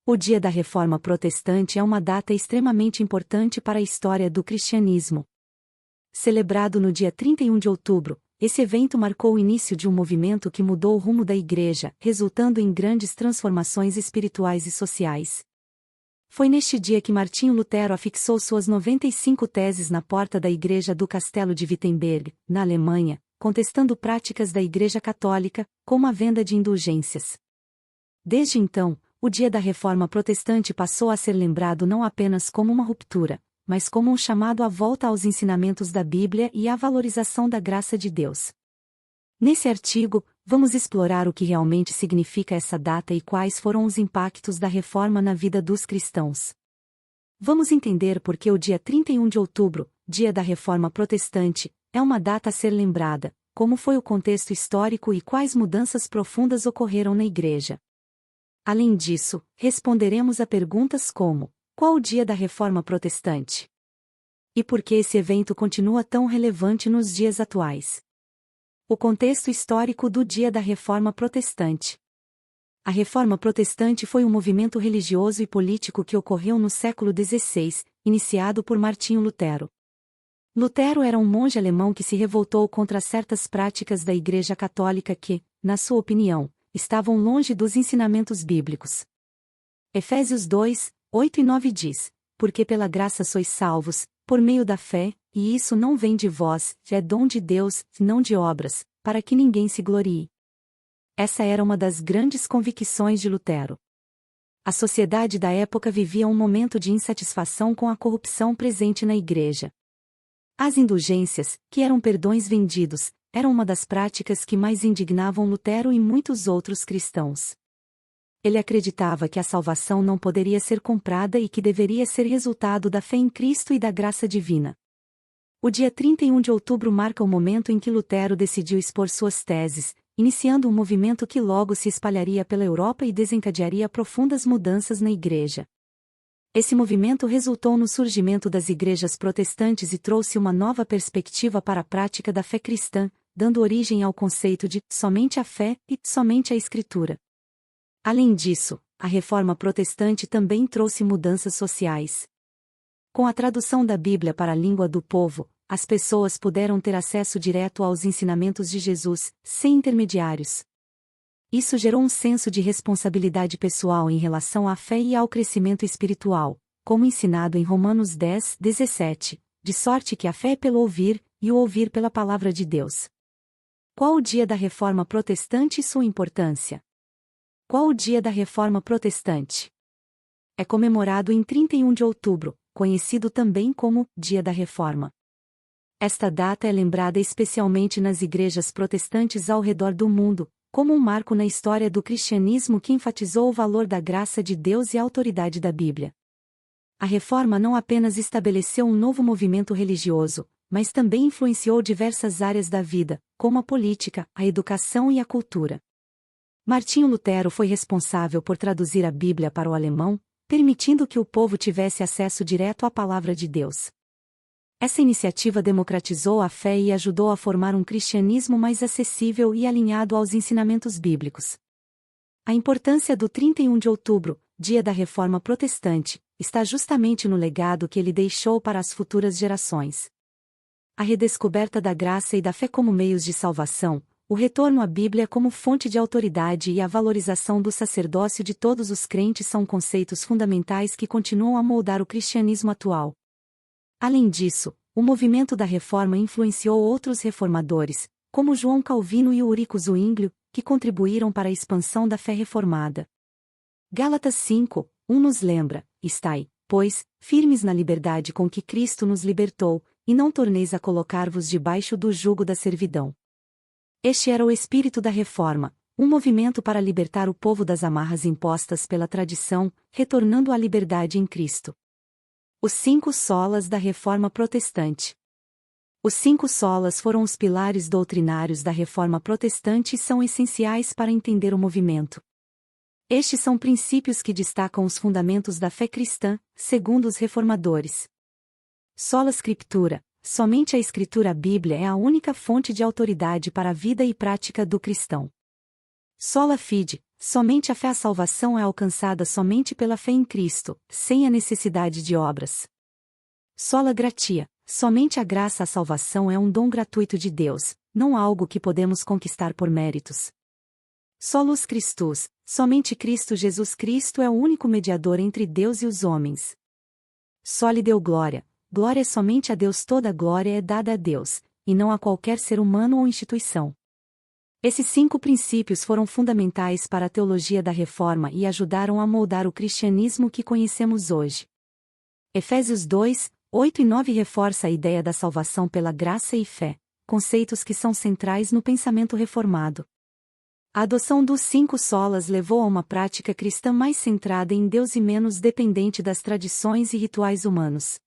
O Dia da Reforma Protestante é uma data extremamente importante para a história do cristianismo. Celebrado no dia 31 de outubro, esse evento marcou o início de um movimento que mudou o rumo da Igreja, resultando em grandes transformações espirituais e sociais. Foi neste dia que Martinho Lutero afixou suas 95 teses na porta da Igreja do Castelo de Wittenberg, na Alemanha, contestando práticas da Igreja Católica, como a venda de indulgências. Desde então, o Dia da Reforma Protestante passou a ser lembrado não apenas como uma ruptura, mas como um chamado à volta aos ensinamentos da Bíblia e à valorização da graça de Deus. Nesse artigo, vamos explorar o que realmente significa essa data e quais foram os impactos da reforma na vida dos cristãos. Vamos entender por que o dia 31 de outubro, Dia da Reforma Protestante, é uma data a ser lembrada, como foi o contexto histórico e quais mudanças profundas ocorreram na Igreja. Além disso, responderemos a perguntas como: qual o dia da Reforma Protestante? E por que esse evento continua tão relevante nos dias atuais? O contexto histórico do Dia da Reforma Protestante. A Reforma Protestante foi um movimento religioso e político que ocorreu no século XVI, iniciado por Martinho Lutero. Lutero era um monge alemão que se revoltou contra certas práticas da Igreja Católica que, na sua opinião, estavam longe dos ensinamentos bíblicos. Efésios 2, 8 e 9 diz: porque pela graça sois salvos, por meio da fé, e isso não vem de vós, é dom de Deus, não de obras, para que ninguém se glorie. Essa era uma das grandes convicções de Lutero. A sociedade da época vivia um momento de insatisfação com a corrupção presente na Igreja. As indulgências, que eram perdões vendidos, eram uma das práticas que mais indignavam Lutero e muitos outros cristãos. Ele acreditava que a salvação não poderia ser comprada e que deveria ser resultado da fé em Cristo e da graça divina. O dia 31 de outubro marca o momento em que Lutero decidiu expor suas teses, iniciando um movimento que logo se espalharia pela Europa e desencadearia profundas mudanças na Igreja. Esse movimento resultou no surgimento das igrejas protestantes e trouxe uma nova perspectiva para a prática da fé cristã, dando origem ao conceito de somente a fé e somente a Escritura. Além disso, a Reforma Protestante também trouxe mudanças sociais. Com a tradução da Bíblia para a língua do povo, as pessoas puderam ter acesso direto aos ensinamentos de Jesus, sem intermediários. Isso gerou um senso de responsabilidade pessoal em relação à fé e ao crescimento espiritual, como ensinado em Romanos 10, 17, de sorte que a fé é pelo ouvir, e o ouvir pela palavra de Deus. Qual o dia da Reforma Protestante e sua importância? Qual o dia da Reforma Protestante? É comemorado em 31 de outubro, conhecido também como Dia da Reforma. Esta data é lembrada especialmente nas igrejas protestantes ao redor do mundo, como um marco na história do cristianismo que enfatizou o valor da graça de Deus e a autoridade da Bíblia. A Reforma não apenas estabeleceu um novo movimento religioso, mas também influenciou diversas áreas da vida, como a política, a educação e a cultura. Martinho Lutero foi responsável por traduzir a Bíblia para o alemão, permitindo que o povo tivesse acesso direto à palavra de Deus. Essa iniciativa democratizou a fé e ajudou a formar um cristianismo mais acessível e alinhado aos ensinamentos bíblicos. A importância do 31 de outubro, Dia da Reforma Protestante, está justamente no legado que ele deixou para as futuras gerações. A redescoberta da graça e da fé como meios de salvação, o retorno à Bíblia como fonte de autoridade e a valorização do sacerdócio de todos os crentes são conceitos fundamentais que continuam a moldar o cristianismo atual. Além disso, o movimento da Reforma influenciou outros reformadores, como João Calvino e Eurico Zwinglio, que contribuíram para a expansão da fé reformada. Gálatas 5, 1 nos lembra: estai, pois, firmes na liberdade com que Cristo nos libertou, e não torneis a colocar-vos debaixo do jugo da servidão. Este era o espírito da Reforma, um movimento para libertar o povo das amarras impostas pela tradição, retornando à liberdade em Cristo. Os 5 solas da Reforma Protestante. Os 5 solas foram os pilares doutrinários da Reforma Protestante e são essenciais para entender o movimento. Estes são princípios que destacam os fundamentos da fé cristã, segundo os reformadores. Sola Scriptura. Somente a Escritura, a Bíblia, é a única fonte de autoridade para a vida e prática do cristão. Sola Fide. Somente a fé à salvação é alcançada somente pela fé em Cristo, sem a necessidade de obras. Sola gratia, somente a graça à salvação é um dom gratuito de Deus, não algo que podemos conquistar por méritos. Solus Christus, somente Cristo Jesus Cristo é o único mediador entre Deus e os homens. Só lhe deu glória, glória somente a Deus, toda glória é dada a Deus, e não a qualquer ser humano ou instituição. Esses 5 princípios foram fundamentais para a teologia da Reforma e ajudaram a moldar o cristianismo que conhecemos hoje. Efésios 2, 8 e 9 reforça a ideia da salvação pela graça e fé, conceitos que são centrais no pensamento reformado. A adoção dos 5 solas levou a uma prática cristã mais centrada em Deus e menos dependente das tradições e rituais humanos.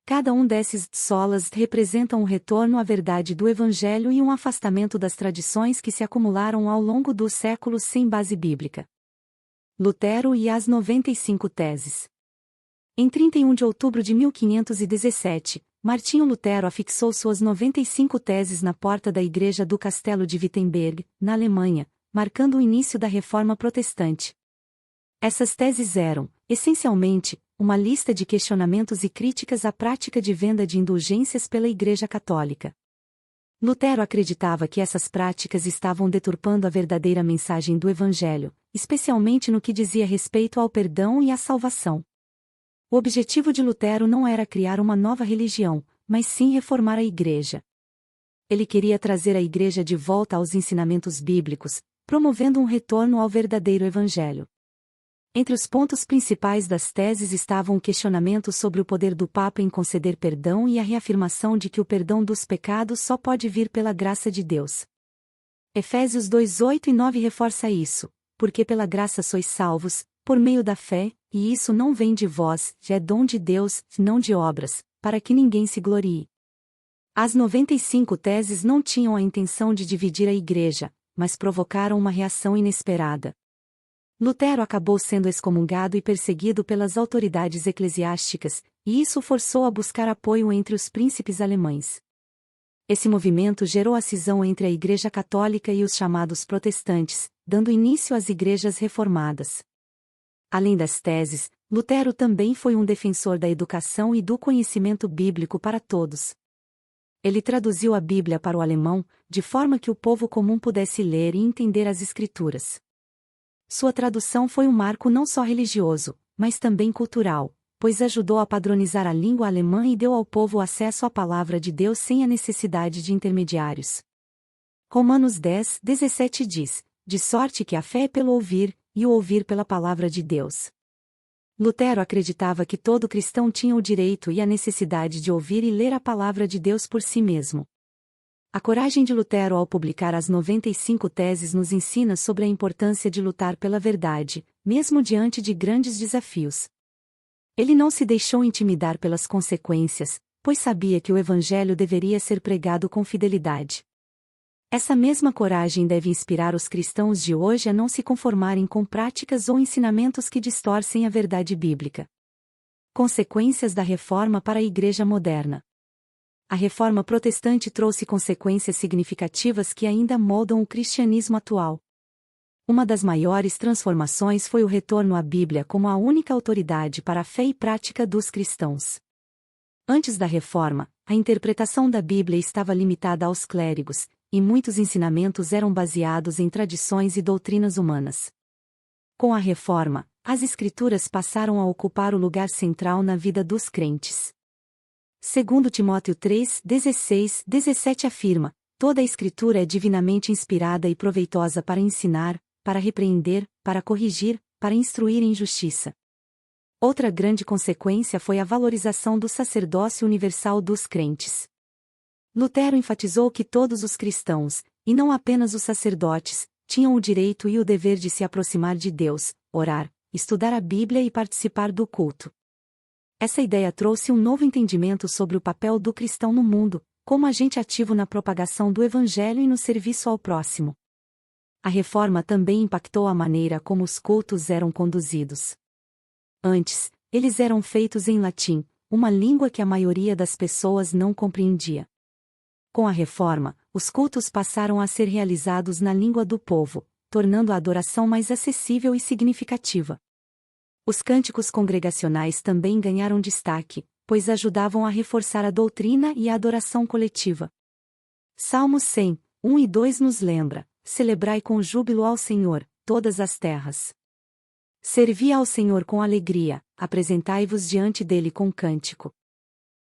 Cada um desses solas representa um retorno à verdade do Evangelho e um afastamento das tradições que se acumularam ao longo dos séculos sem base bíblica. Lutero e as 95 teses. Em 31 de outubro de 1517, Martinho Lutero afixou suas 95 teses na porta da igreja do Castelo de Wittenberg, na Alemanha, marcando o início da Reforma Protestante. Essas teses eram, essencialmente, uma lista de questionamentos e críticas à prática de venda de indulgências pela Igreja Católica. Lutero acreditava que essas práticas estavam deturpando a verdadeira mensagem do Evangelho, especialmente no que dizia respeito ao perdão e à salvação. O objetivo de Lutero não era criar uma nova religião, mas sim reformar a Igreja. Ele queria trazer a Igreja de volta aos ensinamentos bíblicos, promovendo um retorno ao verdadeiro Evangelho. Entre os pontos principais das teses estavam o questionamento sobre o poder do Papa em conceder perdão e a reafirmação de que o perdão dos pecados só pode vir pela graça de Deus. Efésios 2, 8 e 9 reforça isso, porque pela graça sois salvos, por meio da fé, e isso não vem de vós, já é dom de Deus, não de obras, para que ninguém se glorie. As 95 teses não tinham a intenção de dividir a Igreja, mas provocaram uma reação inesperada. Lutero acabou sendo excomungado e perseguido pelas autoridades eclesiásticas, e isso o forçou a buscar apoio entre os príncipes alemães. Esse movimento gerou a cisão entre a Igreja Católica e os chamados protestantes, dando início às igrejas reformadas. Além das teses, Lutero também foi um defensor da educação e do conhecimento bíblico para todos. Ele traduziu a Bíblia para o alemão, de forma que o povo comum pudesse ler e entender as Escrituras. Sua tradução foi um marco não só religioso, mas também cultural, pois ajudou a padronizar a língua alemã e deu ao povo acesso à palavra de Deus sem a necessidade de intermediários. Romanos 10, 17 diz: de sorte que a fé é pelo ouvir, e o ouvir pela palavra de Deus. Lutero acreditava que todo cristão tinha o direito e a necessidade de ouvir e ler a palavra de Deus por si mesmo. A coragem de Lutero ao publicar as 95 teses nos ensina sobre a importância de lutar pela verdade, mesmo diante de grandes desafios. Ele não se deixou intimidar pelas consequências, pois sabia que o Evangelho deveria ser pregado com fidelidade. Essa mesma coragem deve inspirar os cristãos de hoje a não se conformarem com práticas ou ensinamentos que distorcem a verdade bíblica. Consequências da Reforma para a Igreja moderna. A Reforma Protestante trouxe consequências significativas que ainda moldam o cristianismo atual. Uma das maiores transformações foi o retorno à Bíblia como a única autoridade para a fé e prática dos cristãos. Antes da Reforma, a interpretação da Bíblia estava limitada aos clérigos, e muitos ensinamentos eram baseados em tradições e doutrinas humanas. Com a Reforma, as Escrituras passaram a ocupar o lugar central na vida dos crentes. Segundo Timóteo 3, 16, 17 afirma: toda a Escritura é divinamente inspirada e proveitosa para ensinar, para repreender, para corrigir, para instruir em justiça. Outra grande consequência foi a valorização do sacerdócio universal dos crentes. Lutero enfatizou que todos os cristãos, e não apenas os sacerdotes, tinham o direito e o dever de se aproximar de Deus, orar, estudar a Bíblia e participar do culto. Essa ideia trouxe um novo entendimento sobre o papel do cristão no mundo, como agente ativo na propagação do Evangelho e no serviço ao próximo. A Reforma também impactou a maneira como os cultos eram conduzidos. Antes, eles eram feitos em latim, uma língua que a maioria das pessoas não compreendia. Com a Reforma, os cultos passaram a ser realizados na língua do povo, tornando a adoração mais acessível e significativa. Os cânticos congregacionais também ganharam destaque, pois ajudavam a reforçar a doutrina e a adoração coletiva. Salmos 100, 1 e 2 nos lembra: celebrai com júbilo ao Senhor, todas as terras. Servi ao Senhor com alegria, apresentai-vos diante dele com cântico.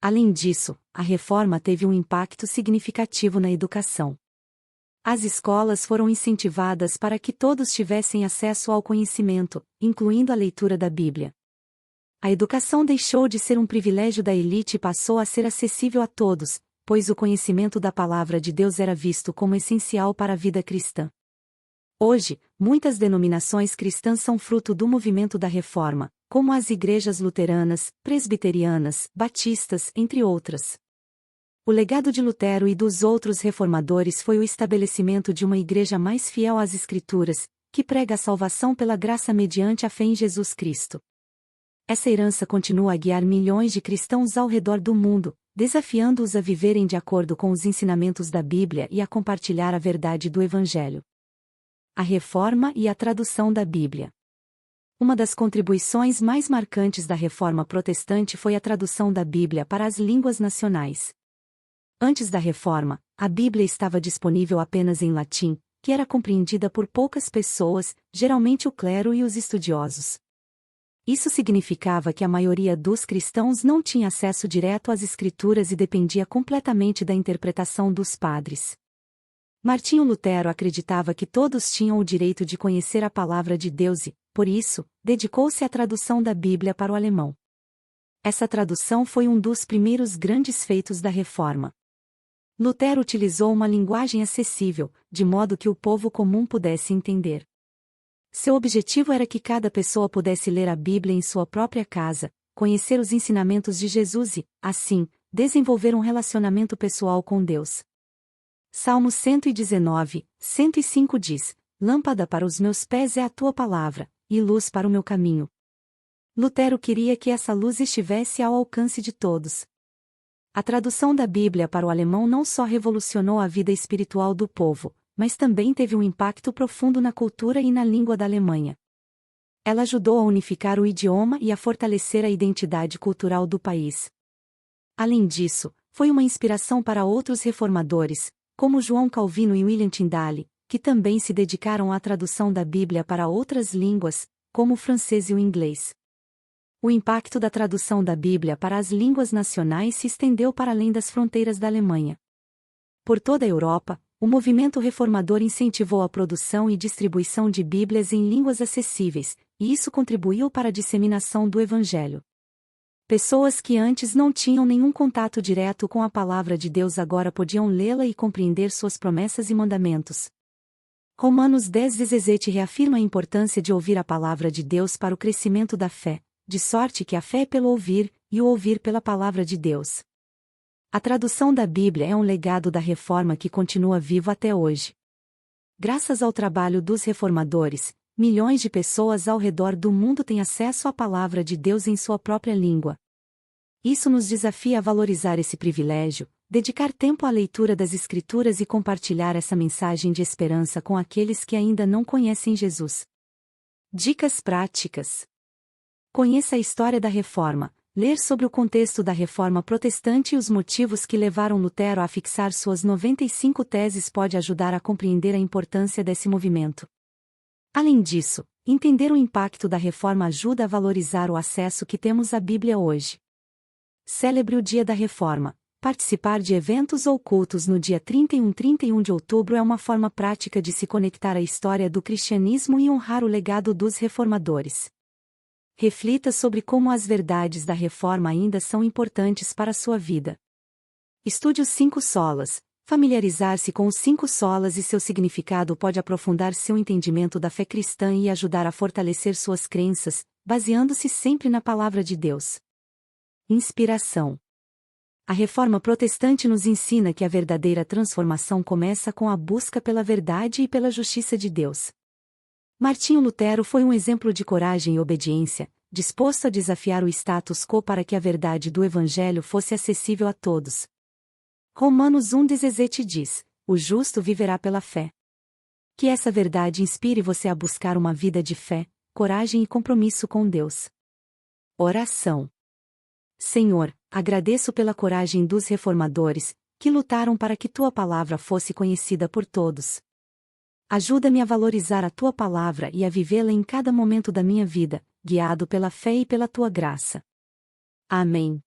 Além disso, a reforma teve um impacto significativo na educação. As escolas foram incentivadas para que todos tivessem acesso ao conhecimento, incluindo a leitura da Bíblia. A educação deixou de ser um privilégio da elite e passou a ser acessível a todos, pois o conhecimento da palavra de Deus era visto como essencial para a vida cristã. Hoje, muitas denominações cristãs são fruto do movimento da Reforma, como as igrejas luteranas, presbiterianas, batistas, entre outras. O legado de Lutero e dos outros reformadores foi o estabelecimento de uma igreja mais fiel às Escrituras, que prega a salvação pela graça mediante a fé em Jesus Cristo. Essa herança continua a guiar milhões de cristãos ao redor do mundo, desafiando-os a viverem de acordo com os ensinamentos da Bíblia e a compartilhar a verdade do Evangelho. A Reforma e a tradução da Bíblia. Uma das contribuições mais marcantes da Reforma Protestante foi a tradução da Bíblia para as línguas nacionais. Antes da Reforma, a Bíblia estava disponível apenas em latim, que era compreendida por poucas pessoas, geralmente o clero e os estudiosos. Isso significava que a maioria dos cristãos não tinha acesso direto às Escrituras e dependia completamente da interpretação dos padres. Martinho Lutero acreditava que todos tinham o direito de conhecer a palavra de Deus e, por isso, dedicou-se à tradução da Bíblia para o alemão. Essa tradução foi um dos primeiros grandes feitos da Reforma. Lutero utilizou uma linguagem acessível, de modo que o povo comum pudesse entender. Seu objetivo era que cada pessoa pudesse ler a Bíblia em sua própria casa, conhecer os ensinamentos de Jesus e, assim, desenvolver um relacionamento pessoal com Deus. Salmo 119, 105 diz: lâmpada para os meus pés é a tua palavra, e luz para o meu caminho. Lutero queria que essa luz estivesse ao alcance de todos. A tradução da Bíblia para o alemão não só revolucionou a vida espiritual do povo, mas também teve um impacto profundo na cultura e na língua da Alemanha. Ela ajudou a unificar o idioma e a fortalecer a identidade cultural do país. Além disso, foi uma inspiração para outros reformadores, como João Calvino e William Tyndale, que também se dedicaram à tradução da Bíblia para outras línguas, como o francês e o inglês. O impacto da tradução da Bíblia para as línguas nacionais se estendeu para além das fronteiras da Alemanha. Por toda a Europa, o movimento reformador incentivou a produção e distribuição de Bíblias em línguas acessíveis, e isso contribuiu para a disseminação do Evangelho. Pessoas que antes não tinham nenhum contato direto com a palavra de Deus agora podiam lê-la e compreender suas promessas e mandamentos. Romanos 10:17 reafirma a importância de ouvir a palavra de Deus para o crescimento da fé, de sorte que a fé é pelo ouvir, e o ouvir pela palavra de Deus. A tradução da Bíblia é um legado da Reforma que continua vivo até hoje. Graças ao trabalho dos reformadores, milhões de pessoas ao redor do mundo têm acesso à palavra de Deus em sua própria língua. Isso nos desafia a valorizar esse privilégio, dedicar tempo à leitura das Escrituras e compartilhar essa mensagem de esperança com aqueles que ainda não conhecem Jesus. Dicas práticas. Conheça a história da Reforma. Ler sobre o contexto da Reforma Protestante e os motivos que levaram Lutero a fixar suas 95 teses pode ajudar a compreender a importância desse movimento. Além disso, entender o impacto da Reforma ajuda a valorizar o acesso que temos à Bíblia hoje. Celebre o Dia da Reforma. Participar de eventos ou cultos no dia 31 de outubro é uma forma prática de se conectar à história do cristianismo e honrar o legado dos reformadores. Reflita sobre como as verdades da Reforma ainda são importantes para a sua vida. Estude os 5 solas. Familiarizar-se com os 5 solas e seu significado pode aprofundar seu entendimento da fé cristã e ajudar a fortalecer suas crenças, baseando-se sempre na palavra de Deus. Inspiração. A Reforma Protestante nos ensina que a verdadeira transformação começa com a busca pela verdade e pela justiça de Deus. Martinho Lutero foi um exemplo de coragem e obediência, disposto a desafiar o status quo para que a verdade do Evangelho fosse acessível a todos. Romanos 1:17 diz: o justo viverá pela fé. Que essa verdade inspire você a buscar uma vida de fé, coragem e compromisso com Deus. Oração. Senhor, agradeço pela coragem dos reformadores, que lutaram para que tua palavra fosse conhecida por todos. Ajuda-me a valorizar a tua palavra e a vivê-la em cada momento da minha vida, guiado pela fé e pela tua graça. Amém.